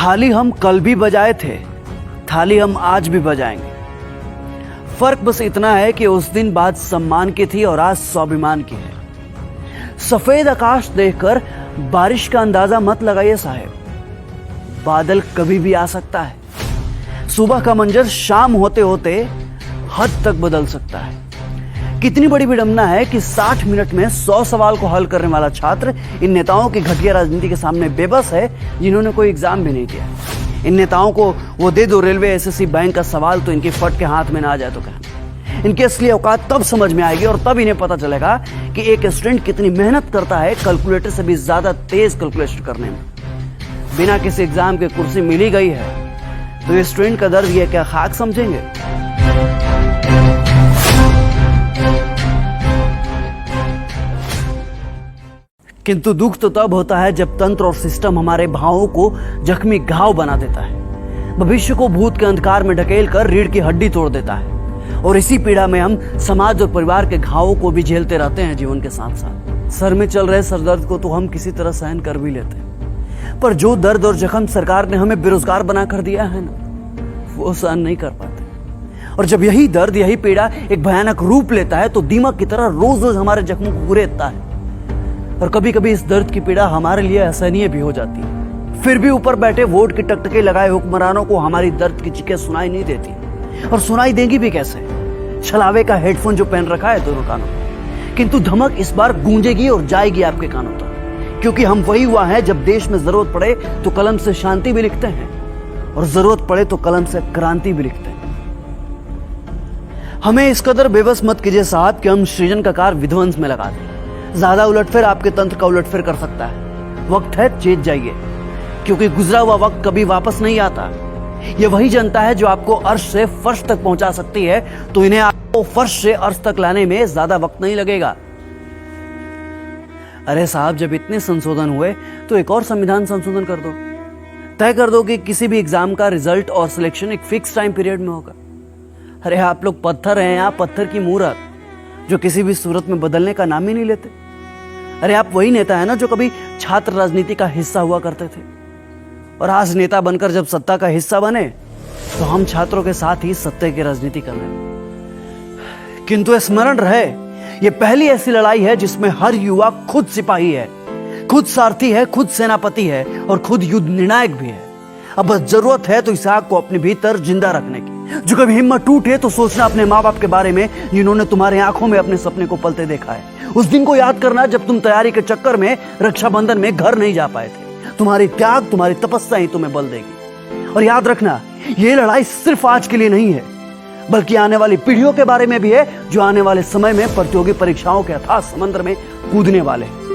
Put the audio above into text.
थाली हम कल भी बजाए थे, थाली हम आज भी बजाएंगे। फर्क बस इतना है कि उस दिन बात सम्मान की थी और आज स्वाभिमान की है। सफेद आकाश देखकर बारिश का अंदाजा मत लगाइए साहब, बादल कभी भी आ सकता है। सुबह का मंजर शाम होते होते हद तक बदल सकता है। कितनी बड़ी विडंबना है कि 60 मिनट में 100 सवाल को हल करने वाला छात्र इन नेताओं की घटिया राजनीति के सामने बेबस है, जिन्होंने कोई एग्जाम भी नहीं दिया। इन नेताओं को वो दे दो रेलवे एसएससी बैंक का सवाल तो इनके फट के हाथ में ना आ जाए तो क्या। इनकी असली औकात तब समझ में आएगी और तब इन्हें पता चलेगा कि एक स्टूडेंट कितनी मेहनत करता है कैलकुलेटर से भी ज्यादा तेज कैलकुलेशन करने में। बिना किसी एग्जाम की कुर्सी मिली गई है तो ये स्टूडेंट का दर्द ये क्या खाक समझेंगे। किंतु दुख तो तब होता है जब तंत्र और सिस्टम हमारे भावों को जख्मी घाव बना देता है, भविष्य को भूत के अंधकार में ढकेल कर रीढ़ की हड्डी तोड़ देता है। और इसी पीड़ा में हम समाज और परिवार के घावों को भी झेलते रहते हैं जीवन के साथ साथ। सर में चल रहे सरदर्द को तो हम किसी तरह सहन कर भी लेते हैं, पर जो दर्द और जख्म सरकार ने हमें बेरोजगार बना कर दिया है ना, वो सहन नहीं कर पाते। और जब यही दर्द, यही पीड़ा एक भयानक रूप लेता है तो दीमक की तरह रोज रोज हमारे जख्मों को कुरेदता है। और कभी कभी इस दर्द की पीड़ा हमारे लिए असहनीय भी हो जाती है। फिर भी ऊपर बैठे वोट की टकटके लगाए हुक्मरानों को हमारी दर्द की चीखें सुनाई नहीं देती, और सुनाई देंगी भी कैसे। छलावे का हेडफोन जो पहन रखा है दोनों कानों में, किंतु धमक इस बार गूंजेगी और जाएगी आपके कानों तक, क्योंकि हम वही हुआ है जब देश में जरूरत पड़े तो कलम से शांति भी लिखते हैं और जरूरत पड़े तो कलम से क्रांति भी लिखते हैं। हमें इस कदर बेबस मत कीजिए साहब कि हम सृजन का कार विध्वंस में लगा दें। ज्यादा उलटफेर आपके तंत्र का उलटफेर कर सकता है। वक्त है चेत जाइए, क्योंकि गुजरा हुआ वक्त कभी वापस नहीं आता। ये वही जनता है जो आपको अर्श से फर्श तक पहुंचा सकती है, तो इन्हें आपको फर्श से अर्श तक लाने में ज्यादा वक्त नहीं लगेगा। अरे साहब, जब इतने संशोधन हुए तो एक और संविधान संशोधन कर दो। तय कर दो कि किसी भी एग्जाम का रिजल्ट और सिलेक्शन एक फिक्स टाइम पीरियड में होगा। अरे आप लोग पत्थर हैं, आप पत्थर की मूरत जो किसी भी सूरत में बदलने का नाम ही नहीं लेते। अरे आप वही नेता है ना जो कभी छात्र राजनीति का हिस्सा हुआ करते थे, और आज नेता बनकर जब सत्ता का हिस्सा बने तो हम छात्रों के साथ ही सत्ता की राजनीति कर रहे हैं। किंतु स्मरण रहे, ये पहली ऐसी लड़ाई है जिसमें हर युवा खुद सिपाही है, खुद सारथी है, खुद सेनापति है और खुद युद्ध निर्णायक भी है। अब बस जरूरत है तो इस आग को अपने भीतर जिंदा रखने की। जो कभी हिम्मत टूटे तो सोचना अपने माँ बाप के बारे में, जिन्होंने तुम्हारे आंखों में अपने सपने को पलते देखा है। उस दिन को याद करना जब तुम तैयारी के चक्कर में रक्षाबंधन में घर नहीं जा पाए थे। तुम्हारी त्याग, तुम्हारी तपस्या ही तुम्हें बल देगी। और याद रखना, ये लड़ाई सिर्फ आज के लिए नहीं है, बल्कि आने वाली पीढ़ियों के बारे में भी है, जो आने वाले समय में प्रतियोगी परीक्षाओं के अथाह समंदर में कूदने वाले हैं।